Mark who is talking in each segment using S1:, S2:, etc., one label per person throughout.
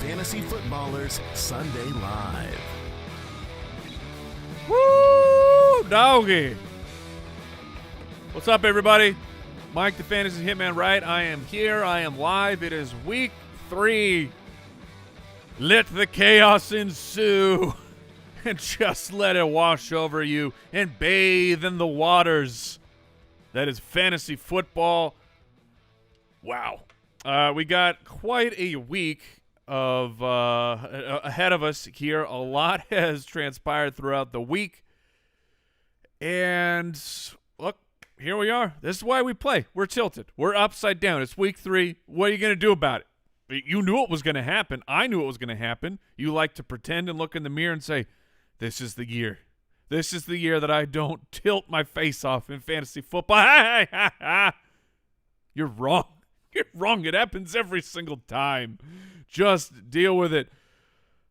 S1: Fantasy Footballers Sunday Live.
S2: Woo, doggy. What's up, everybody? Mike, the Fantasy Hitman Wright. I am here. I am live. It is week 3. Let the chaos ensue and just let it wash over you and bathe in the waters. That is fantasy football. Wow. We got quite a week of ahead of us here. A lot has transpired throughout the week. And look, here we are. This is why we play. We're tilted. We're upside down. It's week 3. What are you going to do about it? You knew it was going to happen. I knew it was going to happen. You like to pretend and look in the mirror and say, this is the year. This is the year that I don't tilt my face off in fantasy football. You're wrong. You're wrong. It happens every single time. Just deal with it.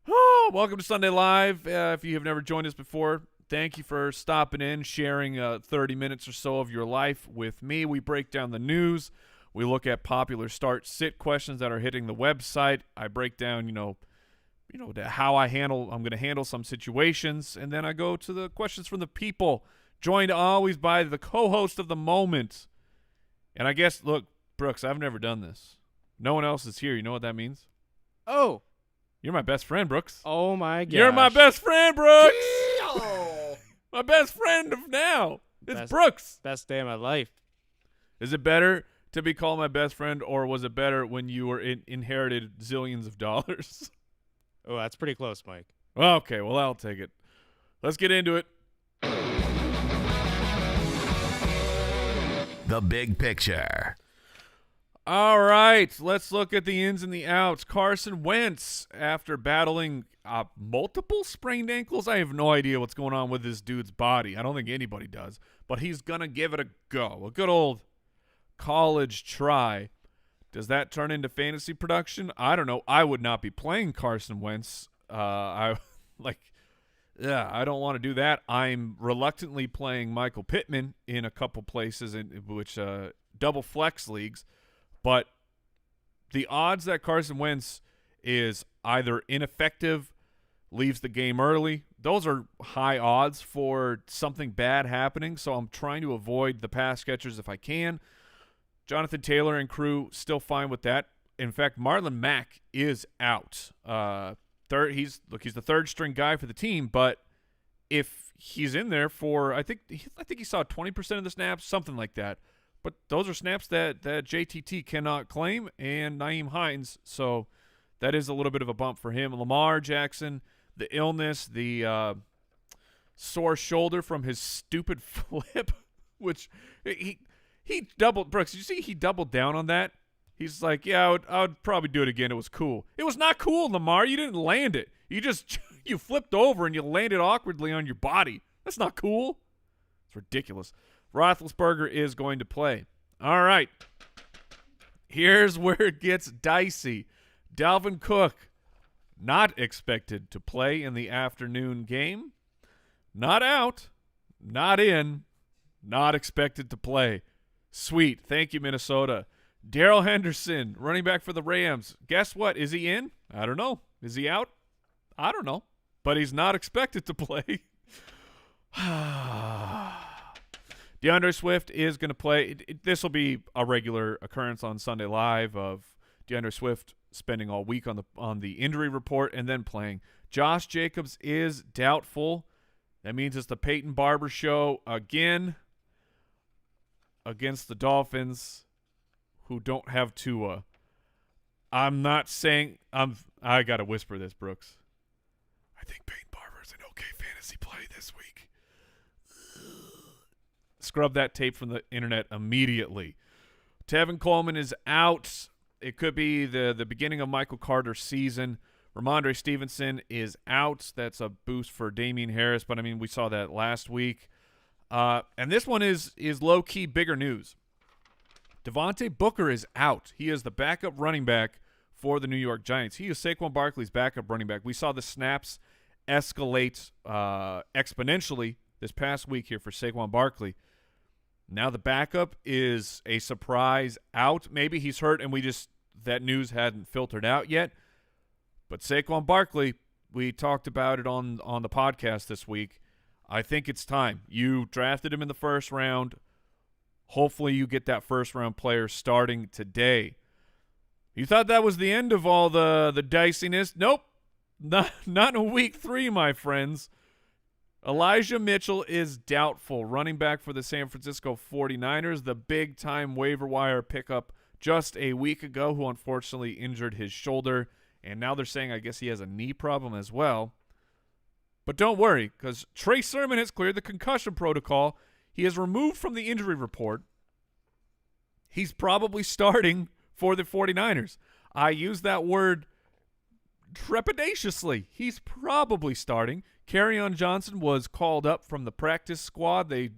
S2: Oh, welcome to Sunday Live. If you have never joined us before, thank you for stopping in, sharing 30 minutes or so of your life with me. We break down the news. We look at popular start-sit questions that are hitting the website. I break down, how I'm going to handle some situations, and then I go to the questions from the people, joined always by the co-host of the moment. And I guess, look, Brooks, I've never done this. No one else is here. You know what that means?
S3: Oh.
S2: You're my best friend, Brooks.
S3: Oh, my gosh.
S2: You're my best friend, Brooks. My best friend of now. It's Brooks.
S3: Best day of my life.
S2: Is it better to be called my best friend, or was it better when you were inherited zillions of dollars?
S3: Oh, that's pretty close, Mike.
S2: Okay, well, I'll take it. Let's get into it.
S1: The big picture.
S2: All right, let's look at the ins and the outs. Carson Wentz, after battling multiple sprained ankles, I have no idea what's going on with this dude's body. I don't think anybody does, but he's going to give it a go. A good old college try. Does that turn into fantasy production? I don't know. I would not be playing Carson Wentz. I don't want to do that. I'm reluctantly playing Michael Pittman in a couple places, in which double flex leagues. But the odds that Carson Wentz is either ineffective, leaves the game early, those are high odds for something bad happening. So I'm trying to avoid the pass catchers if I can. Jonathan Taylor and crew still fine with that. In fact, Marlon Mack is out. He's the third string guy for the team, but if he's in there for, I think he saw 20% of the snaps, something like that. But those are snaps that JTT cannot claim, and Nyheim Hines, so that is a little bit of a bump for him. Lamar Jackson, the illness, the sore shoulder from his stupid flip, which he doubled. Brooks, did you see he doubled down on that? He's like, yeah, I would probably do it again. It was cool. It was not cool, Lamar. You didn't land it. You flipped over and you landed awkwardly on your body. That's not cool. It's ridiculous. Roethlisberger is going to play. All right. Here's where it gets dicey. Dalvin Cook, not expected to play in the afternoon game. Not out, not in, not expected to play. Sweet. Thank you, Minnesota. Darrell Henderson, running back for the Rams. Guess what? Is he in? I don't know. Is he out? I don't know. But he's not expected to play. DeAndre Swift is going to play. This will be a regular occurrence on Sunday Live of DeAndre Swift spending all week on the injury report and then playing. Josh Jacobs is doubtful. That means it's the Peyton Barber show again against the Dolphins, who don't have Tua. I'm not saying I got to whisper this, Brooks. I think Peyton Barber is an okay fantasy play this week. Scrub that tape from the internet immediately. Tevin Coleman is out. It could be the beginning of Michael Carter's season. Ramondre Stevenson is out. That's a boost for Damian Harris, but I mean, we saw that last week. And this one is low-key bigger news. Devontae Booker is out. He is the backup running back for the New York Giants. He is Saquon Barkley's backup running back. We saw the snaps escalate exponentially this past week here for Saquon Barkley. Now the backup is a surprise out. Maybe he's hurt and that news hadn't filtered out yet. But Saquon Barkley, we talked about it on the podcast this week. I think it's time. You drafted him in the first round. Hopefully you get that first-round player starting today. You thought that was the end of all the diciness? Nope. Not in week 3, my friends. Elijah Mitchell is doubtful. Running back for the San Francisco 49ers, the big-time waiver wire pickup just a week ago, who unfortunately injured his shoulder. And now they're saying I guess he has a knee problem as well. But don't worry, because Trey Sermon has cleared the concussion protocol. He is removed from the injury report. He's probably starting for the 49ers. I use that word trepidatiously. He's probably starting. Kerryon Johnson was called up from the practice squad. They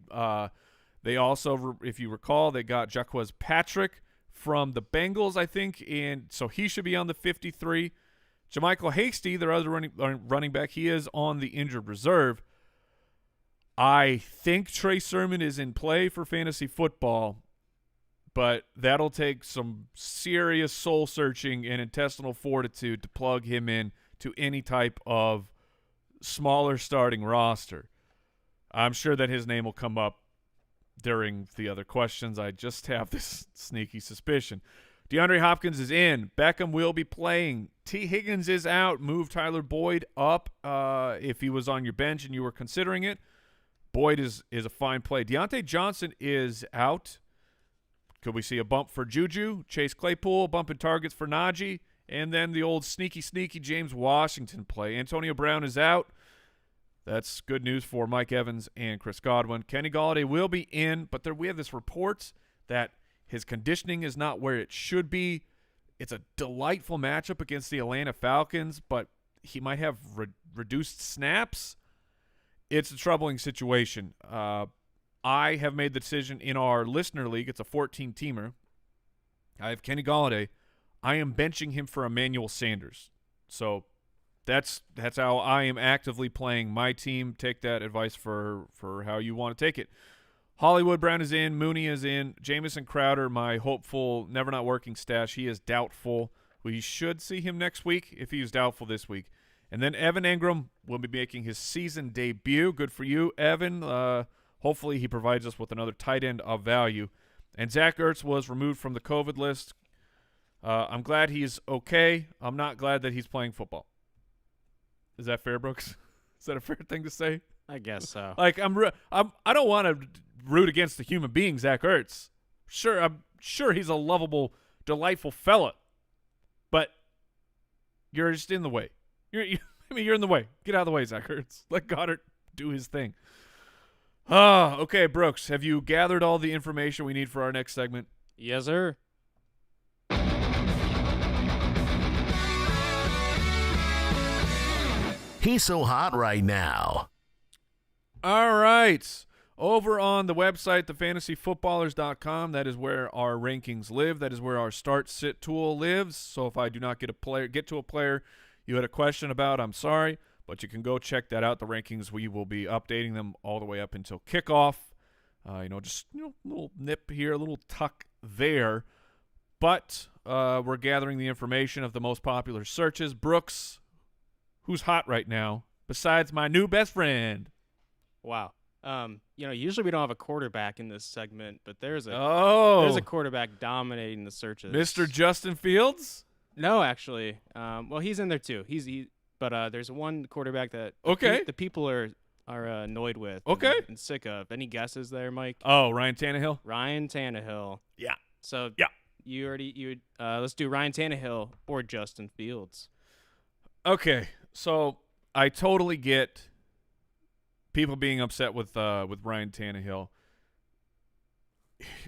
S2: also, if you recall, they got Jaquez Patrick from the Bengals, I think, and so he should be on the 53. JaMychal Hasty, their other running back, he is on the injured reserve. I think Trey Sermon is in play for fantasy football, but that'll take some serious soul-searching and intestinal fortitude to plug him in to any type of smaller starting roster. I'm sure that his name will come up during the other questions. I just have this sneaky suspicion. DeAndre Hopkins is in. Beckham will be playing. T. Higgins is out. Move Tyler Boyd up if he was on your bench and you were considering it. Boyd is a fine play. Deontay Johnson is out. Could we see a bump for Juju? Chase Claypool, bump in targets for Najee. And then the old sneaky James Washington play. Antonio Brown is out. That's good news for Mike Evans and Chris Godwin. Kenny Golladay will be in, but we have this report that his conditioning is not where it should be. It's a delightful matchup against the Atlanta Falcons, but he might have reduced snaps. It's a troubling situation. I have made the decision in our listener league. It's a 14-teamer. I have Kenny Golladay. I am benching him for Emmanuel Sanders. So that's how I am actively playing my team. Take that advice for how you want to take it. Hollywood Brown is in. Mooney is in. Jamison Crowder, my hopeful, never not working stash, he is doubtful. We should see him next week if he is doubtful this week. And then Evan Ingram will be making his season debut. Good for you, Evan. Hopefully he provides us with another tight end of value. And Zach Ertz was removed from the COVID list. I'm glad he's okay. I'm not glad that he's playing football. Is that fair, Brooks? Is that a fair thing to say?
S3: I guess so.
S2: Like I don't want to root against the human being, Zach Ertz. Sure, I'm sure he's a lovable, delightful fella, but you're just in the way. You're in the way. Get out of the way, Zach Ertz. Let Goddard do his thing. Okay, Brooks, have you gathered all the information we need for our next segment?
S3: Yes, sir.
S1: He's so hot right now.
S2: All right. Over on the website, thefantasyfootballers.com, that is where our rankings live. That is where our start-sit tool lives. So if I do not get to a player you had a question about, I'm sorry, but you can go check that out. The rankings, we will be updating them all the way up until kickoff. Just a little nip here, a little tuck there. But we're gathering the information of the most popular searches. Brooks, who's hot right now besides my new best friend?
S3: Wow. Usually we don't have a quarterback in this segment, but there's a quarterback dominating the searches.
S2: Mr. Justin Fields?
S3: No, actually. Well, he's in there too. But there's one quarterback that the people are annoyed with.
S2: Okay.
S3: And sick of. Any guesses there, Mike?
S2: Oh, Ryan Tannehill?
S3: Ryan Tannehill.
S2: Yeah.
S3: So let's do Ryan Tannehill or Justin Fields.
S2: Okay. So I totally get people being upset with Ryan Tannehill.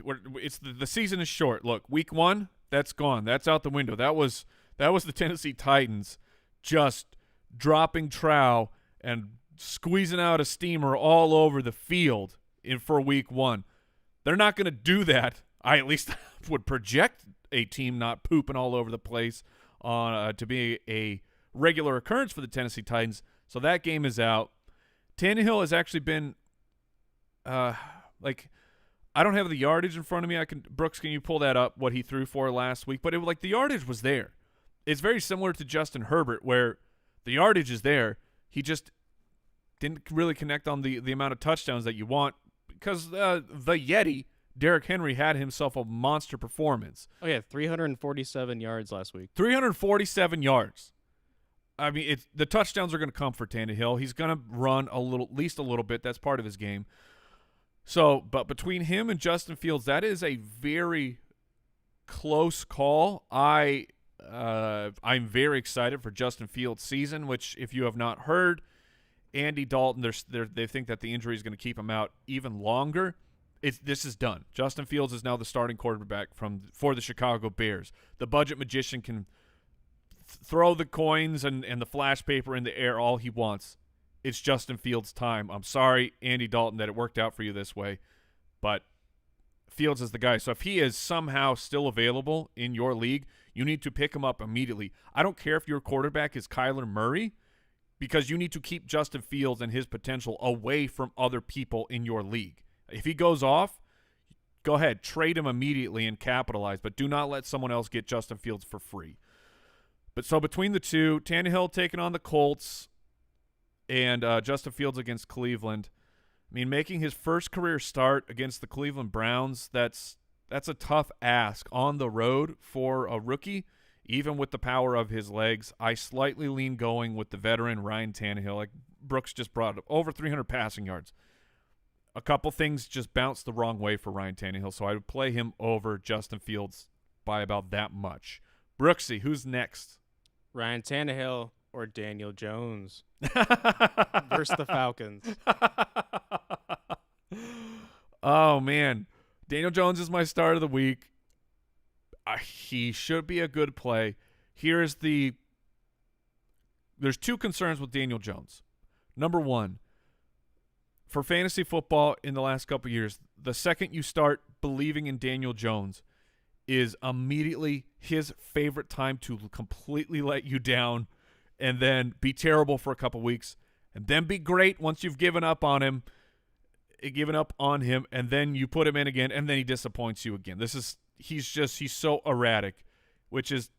S2: The season is short. Look, week 1, that's gone. That's out the window. That was the Tennessee Titans just dropping trowel and squeezing out a steamer all over the field for week 1. They're not going to do that. I at least would project a team not pooping all over the place to be a regular occurrence for the Tennessee Titans. So that game is out. Tannehill has actually been I don't have the yardage in front of me. Brooks, can you pull that up, what he threw for last week? But the yardage was there. It's very similar to Justin Herbert, where the yardage is there. He just didn't really connect on the amount of touchdowns that you want because the Yeti, Derrick Henry, had himself a monster performance.
S3: Oh, yeah, 347 yards last week.
S2: 347 yards. I mean, the touchdowns are going to come for Tannehill. He's going to run at least a little bit. That's part of his game. So, but between him and Justin Fields, that is a very close call. I'm very excited for Justin Fields' season, which, if you have not heard, Andy Dalton, they think that the injury is going to keep him out even longer. This is done. Justin Fields is now the starting quarterback for the Chicago Bears. The budget magician can throw the coins and the flash paper in the air all he wants. It's Justin Fields' time. I'm sorry, Andy Dalton, that it worked out for you this way, but Fields is the guy. So if he is somehow still available in your league, you need to pick him up immediately. I don't care if your quarterback is Kyler Murray, because you need to keep Justin Fields and his potential away from other people in your league. If he goes off, go ahead, trade him immediately and capitalize, but do not let someone else get Justin Fields for free. But so between the two, Tannehill taking on the Colts and Justin Fields against Cleveland, I mean, making his first career start against the Cleveland Browns, that's a tough ask on the road for a rookie. Even with the power of his legs, I slightly lean going with the veteran Ryan Tannehill. Like Brooks just brought up, over 300 passing yards. A couple things just bounced the wrong way for Ryan Tannehill, so I would play him over Justin Fields by about that much. Brooksy, who's next?
S3: Ryan Tannehill or Daniel Jones versus the Falcons.
S2: Oh, man. Daniel Jones is my start of the week. He should be a good play. There's two concerns with Daniel Jones. Number one, for fantasy football in the last couple of years, the second you start believing in Daniel Jones is immediately his favorite time to completely let you down and then be terrible for a couple of weeks and then be great once you've given up on him, and then you put him in again and then he disappoints you again. He's so erratic,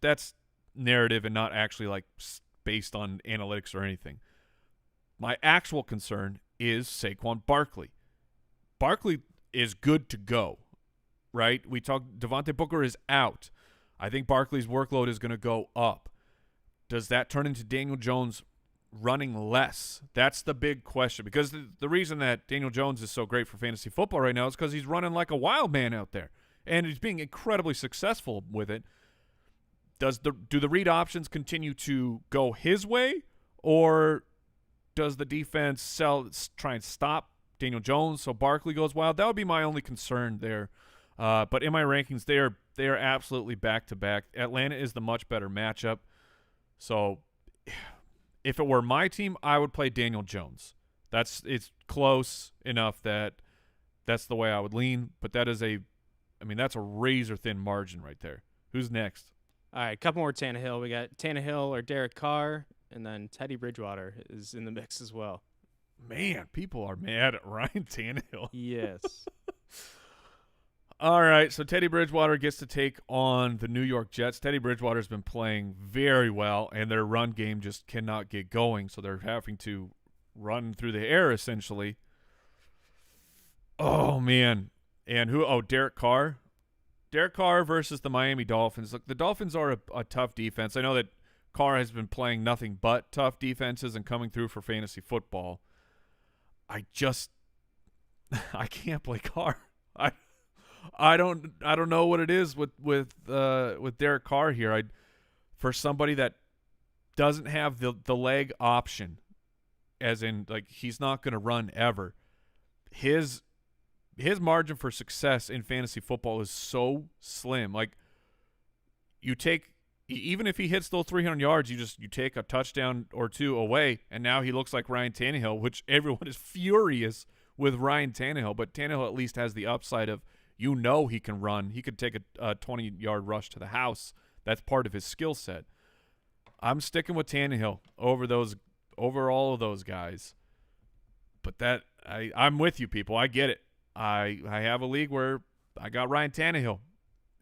S2: that's narrative and not actually like based on analytics or anything. My actual concern is Saquon Barkley. Barkley is good to go, right? We talked Devontae Booker is out. I think Barkley's workload is going to go up. Does that turn into Daniel Jones running less? That's the big question, because the reason that Daniel Jones is so great for fantasy football right now is because he's running like a wild man out there. And he's being incredibly successful with it. Do the read options continue to go his way, or does the defense try and stop Daniel Jones so Barkley goes wild? That would be my only concern there. But in my rankings, they are absolutely back to back. Atlanta is the much better matchup. So if it were my team, I would play Daniel Jones. It's close enough that that's the way I would lean. But that's a razor thin margin right there. Who's next?
S3: All right, a couple more Tannehill. We got Tannehill or Derek Carr, and then Teddy Bridgewater is in the mix as well.
S2: Man, people are mad at Ryan Tannehill.
S3: Yes.
S2: All right, so Teddy Bridgewater gets to take on the New York Jets. Teddy Bridgewater's been playing very well, and their run game just cannot get going, so they're having to run through the air essentially. Oh, man. And Derek Carr? Derek Carr versus the Miami Dolphins. Look, the Dolphins are a tough defense. I know that Carr has been playing nothing but tough defenses and coming through for fantasy football. I can't play Carr. I don't know what it is with Derek Carr here. For somebody that doesn't have the leg option, as in like he's not going to run ever. His margin for success in fantasy football is so slim. Like even if he hits those 300 yards, you take a touchdown or two away, and now he looks like Ryan Tannehill, which everyone is furious with Ryan Tannehill. But Tannehill at least has the upside of, he can run. He could take a 20-yard rush to the house. That's part of his skill set. I'm sticking with Tannehill over all of those guys. But I'm with you, people. I get it. I have a league where I got Ryan Tannehill,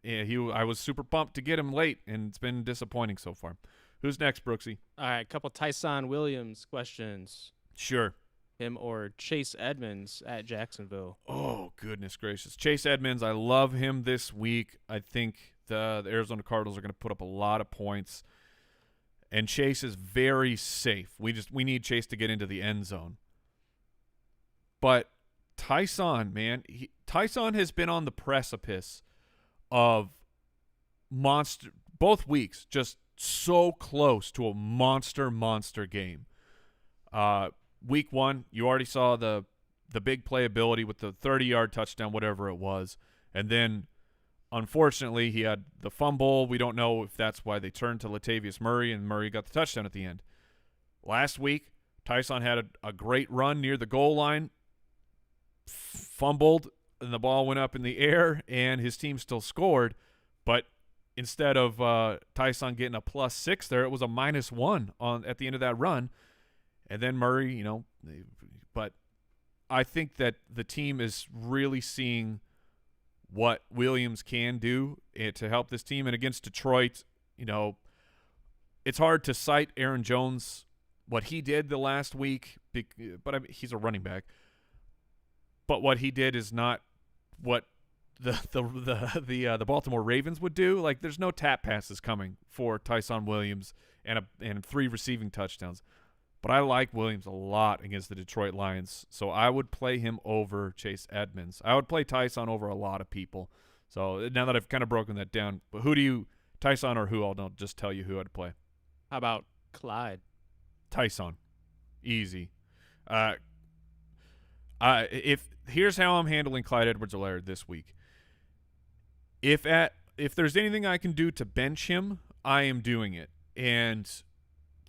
S2: Yeah, I was super pumped to get him late, and it's been disappointing so far. Who's next, Brooksy?
S3: All right, couple Tyson Williams questions.
S2: Sure.
S3: Him or Chase Edmonds at Jacksonville?
S2: Oh, goodness gracious. Chase Edmonds, I love him this week. I think the Arizona Cardinals are going to put up a lot of points. And Chase is very safe. We need Chase to get into the end zone. But Tyson, man, Tyson has been on the precipice of monster both weeks, just so close to a monster game. Week 1, you already saw the big playability with the 30-yard touchdown, whatever it was. And then, unfortunately, he had the fumble. We don't know if that's why they turned to Latavius Murray, and Murray got the touchdown at the end. Last week, Tyson had a great run near the goal line, fumbled, and the ball went up in the air, and his team still scored. But instead of Tyson getting a +6 there, it was a -1 at the end of that run. And then Murray, but I think that the team is really seeing what Williams can do to help this team. And against Detroit, it's hard to cite Aaron Jones, what he did the last week, but he's a running back. But what he did is not what the Baltimore Ravens would do. Like, there's no tap passes coming for Tyson Williams and 3 receiving touchdowns. But I like Williams a lot against the Detroit Lions, so I would play him over Chase Edmonds. I would play Tyson over a lot of people. So now that I've kind of broken that down, but Tyson or who? I'll just tell you who I'd play.
S3: How about Clyde?
S2: Tyson. Easy. Here's how I'm handling Clyde Edwards-Helaire this week. If there's anything I can do to bench him, I am doing it. And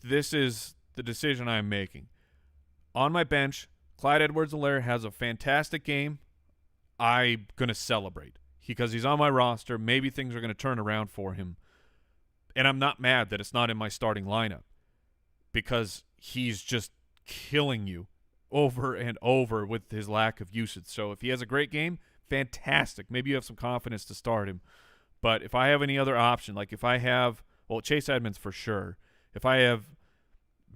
S2: this is the decision I'm making. On my bench, Clyde Edwards-Helaire has a fantastic game. I'm going to celebrate because he's on my roster. Maybe things are going to turn around for him. And I'm not mad that it's not in my starting lineup because he's just killing you over and over with his lack of usage. So if he has a great game, fantastic. Maybe you have some confidence to start him. But if I have any other option, like if I have, Chase Edmonds for sure. If I have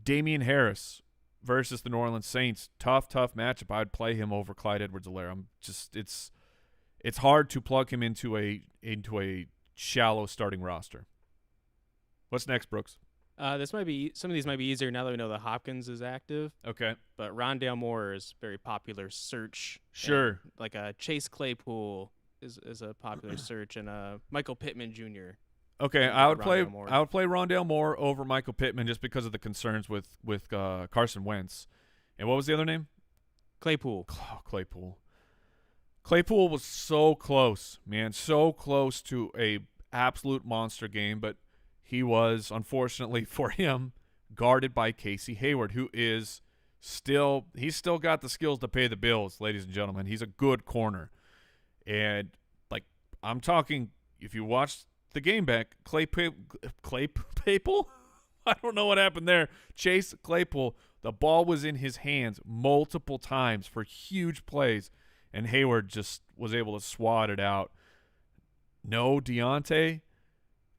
S2: Damian Harris versus the New Orleans Saints, tough matchup, I'd play him over Clyde Edwards-Helaire. It's hard to plug him into a shallow starting roster. What's next, Brooks?
S3: Some of these might be easier now that we know that Hopkins is active.
S2: Okay.
S3: But Rondale Moore is very popular search.
S2: Sure.
S3: Like Chase Claypool is a popular search, and Michael Pittman Jr.
S2: Okay, I would play Rondale Moore over Michael Pittman just because of the concerns with Carson Wentz. And what was the other name?
S3: Claypool.
S2: Oh, Claypool. Claypool was so close, man, so close to a absolute monster game, but he was, unfortunately for him, guarded by Casey Hayward, who is he's still got the skills to pay the bills, ladies and gentlemen. He's a good corner. And, I'm talking, if you watch the game back, Claypool? I don't know what happened there. Chase Claypool, the ball was in his hands multiple times for huge plays, and Hayward just was able to swat it out. No, Deontay,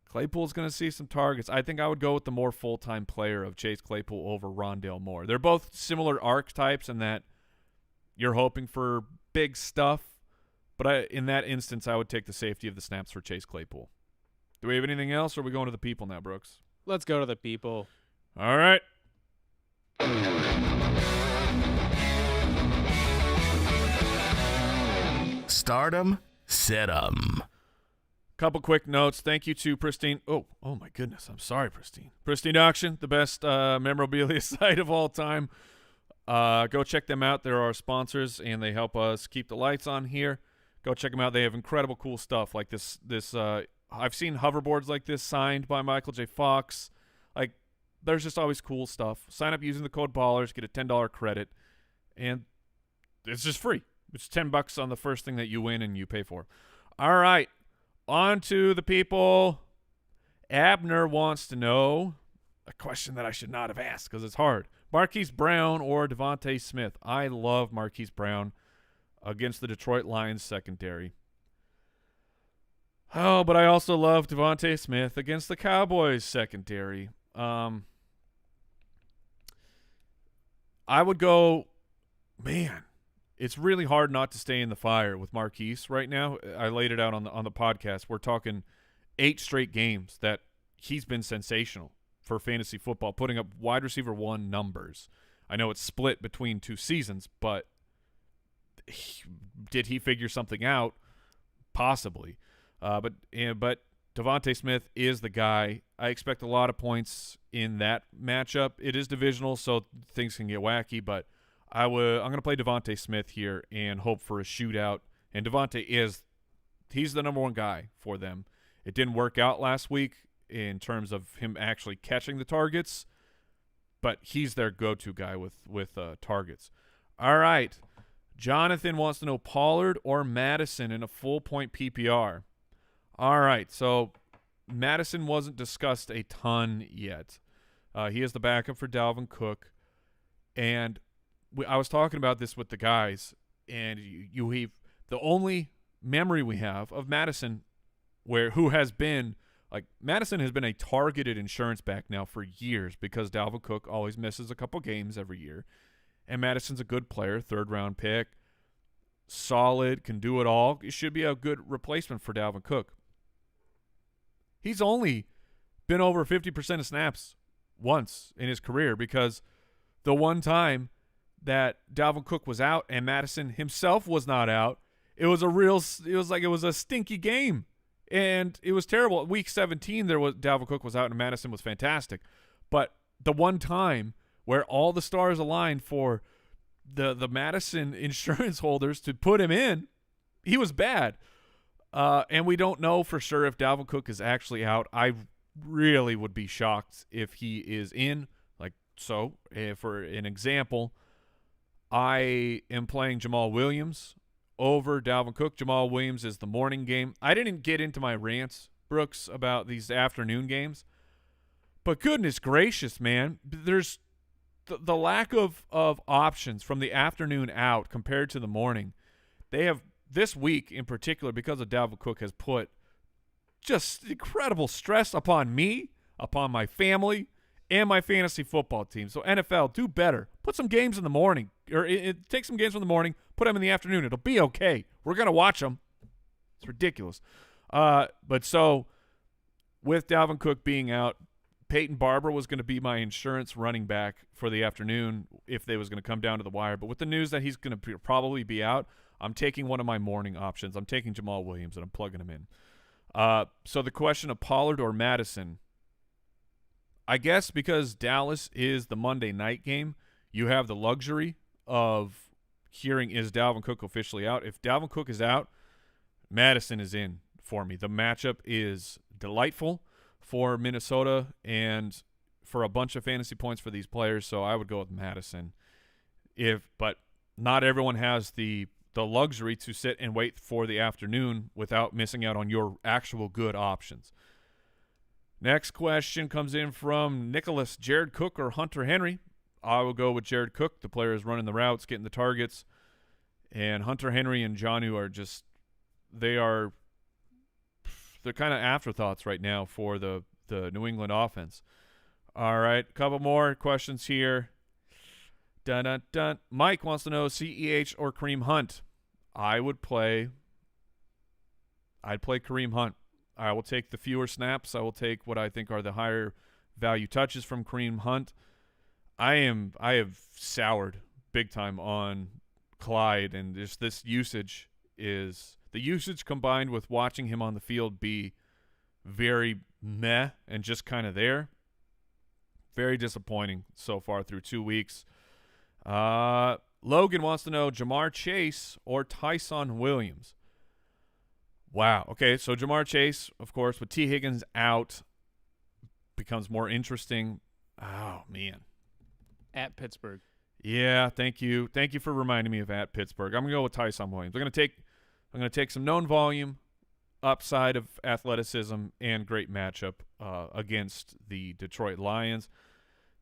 S2: Claypool's going to see some targets. I think I would go with the more full-time player of Chase Claypool over Rondale Moore. They're both similar archetypes in that you're hoping for big stuff, but in that instance, I would take the safety of the snaps for Chase Claypool. Do we have anything else, or are we going to the people now, Brooks?
S3: Let's go to the people.
S2: All right.
S1: Stardom, set 'em.
S2: Couple quick notes. Thank you to Pristine. Oh my goodness. I'm sorry, Pristine. Pristine Auction, the best memorabilia site of all time. Go check them out. They're our sponsors, and they help us keep the lights on here. Go check them out. They have incredible, cool stuff like this. I've seen hoverboards like this signed by Michael J. Fox. Like, there's just always cool stuff. Sign up using the code BALLERS, get a $10 credit, and it's just free. It's $10 on the first thing that you win and you pay for. All right, on to the people. Abner wants to know a question that I should not have asked because it's hard. Marquise Brown or Devontae Smith? I love Marquise Brown against the Detroit Lions secondary. Oh, but I also love Devontae Smith against the Cowboys secondary. I would go, man, it's really hard not to stay in the fire with Marquise right now. I laid it out on the podcast. We're talking 8 straight games that he's been sensational for fantasy football, putting up wide receiver 1 numbers. I know it's split between 2 seasons, but did he figure something out? Possibly. But Devontae Smith is the guy. I expect a lot of points in that matchup. It is divisional, so things can get wacky, but I'm going to play Devontae Smith here and hope for a shootout. And Devontae he's the number 1 guy for them. It didn't work out last week in terms of him actually catching the targets, but he's their go-to guy with targets. All right. Jonathan wants to know Pollard or Madison in a full-point PPR. All right, so Madison wasn't discussed a ton yet. He is the backup for Dalvin Cook, and I was talking about this with the guys, and the only memory we have of Madison Madison has been a targeted insurance back now for years because Dalvin Cook always misses a couple games every year, and Madison's a good player, 3rd-round pick, solid, can do it all. It should be a good replacement for Dalvin Cook. He's only been over 50% of snaps once in his career because the one time that Dalvin Cook was out and Madison himself was not out, it was a stinky game. And it was terrible. Week 17, Dalvin Cook was out and Madison was fantastic. But the one time where all the stars aligned for the Madison insurance holders to put him in, he was bad. And we don't know for sure if Dalvin Cook is actually out. I really would be shocked if he is in. For an example, I am playing Jamal Williams over Dalvin Cook. Jamal Williams is the morning game. I didn't get into my rants, Brooks, about these afternoon games. But goodness gracious, man, there's the lack of options from the afternoon out compared to the morning. They have this week in particular, because of Dalvin Cook, has put just incredible stress upon me, upon my family, and my fantasy football team. So NFL, do better. Put some games in the morning, or take some games from the morning, put them in the afternoon. It'll be okay. We're going to watch them. It's ridiculous. But so with Dalvin Cook being out, Peyton Barber was going to be my insurance running back for the afternoon if they was going to come down to the wire. But with the news that he's going to probably be out, I'm taking one of my morning options. I'm taking Jamal Williams, and I'm plugging him in. So the question of Pollard or Madison, I guess because Dallas is the Monday night game, you have the luxury of hearing, is Dalvin Cook officially out? If Dalvin Cook is out, Madison is in for me. The matchup is delightful for Minnesota and for a bunch of fantasy points for these players, so I would go with Madison. But not everyone has the luxury to sit and wait for the afternoon without missing out on your actual good options. Next question comes in from Nicholas. Jared Cook or Hunter Henry? I will go with Jared Cook. The player is running the routes, getting the targets. And Hunter Henry and Jonnu are just – they're kind of afterthoughts right now for the New England offense. All right, a couple more questions here. Dun, dun, dun. Mike wants to know CEH or Kareem Hunt. I'd play Kareem Hunt. I will take the fewer snaps. I will take what I think are the higher value touches from Kareem Hunt. I have soured big time on Clyde, and just this usage is the usage combined with watching him on the field be very meh and just kind of there. Very disappointing so far through 2 weeks. Logan wants to know Jamar Chase or Tyson Williams. Wow. Okay, so Jamar Chase, of course, with T. Higgins out, becomes more interesting. Oh, man.
S3: At Pittsburgh.
S2: Yeah, thank you. Thank you for reminding me of at Pittsburgh. I'm going to go with Tyson Williams. I'm going to take some known volume, upside of athleticism, and great matchup against the Detroit Lions.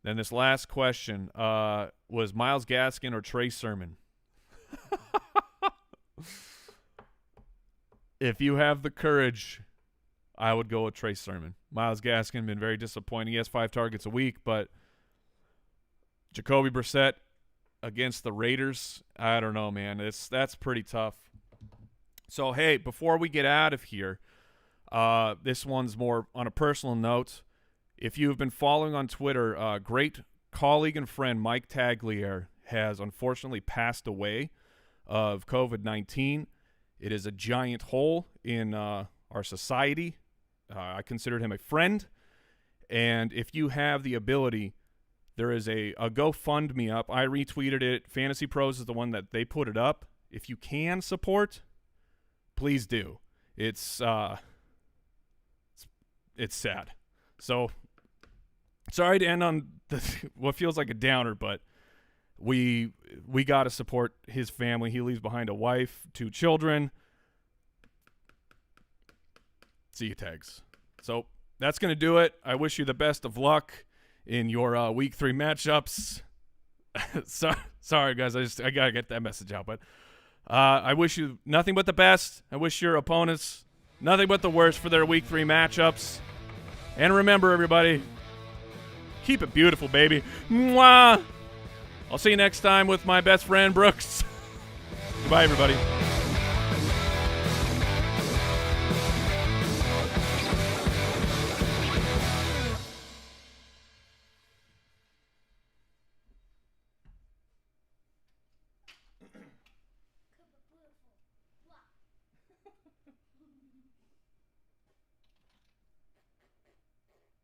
S2: Then this last question was Myles Gaskin or Trey Sermon. If you have the courage I would go with Trey Sermon. Myles Gaskin been very disappointing. He has 5 targets a week, but Jacoby Brissett against the Raiders, I don't know, man. That's pretty tough. So, hey, before we get out of here, this one's more on a personal note. If you've been following on Twitter, great colleague and friend Mike Tagliere has unfortunately passed away of COVID-19. It is a giant hole in our society. I considered him a friend. And if you have the ability, there is a GoFundMe up. I retweeted it. Fantasy Pros is the one that they put it up. If you can support, please do. It's sad. So sorry to end on what feels like a downer, but we got to support his family. He leaves behind a wife, 2 children. See you, Tags. So that's going to do it. I wish you the best of luck in your week 3 matchups. Sorry, guys. I got to get that message out. But I wish you nothing but the best. I wish your opponents nothing but the worst for their week 3 matchups. And remember, everybody, keep it beautiful, baby. Mwah! I'll see you next time with my best friend, Brooks. Goodbye, everybody.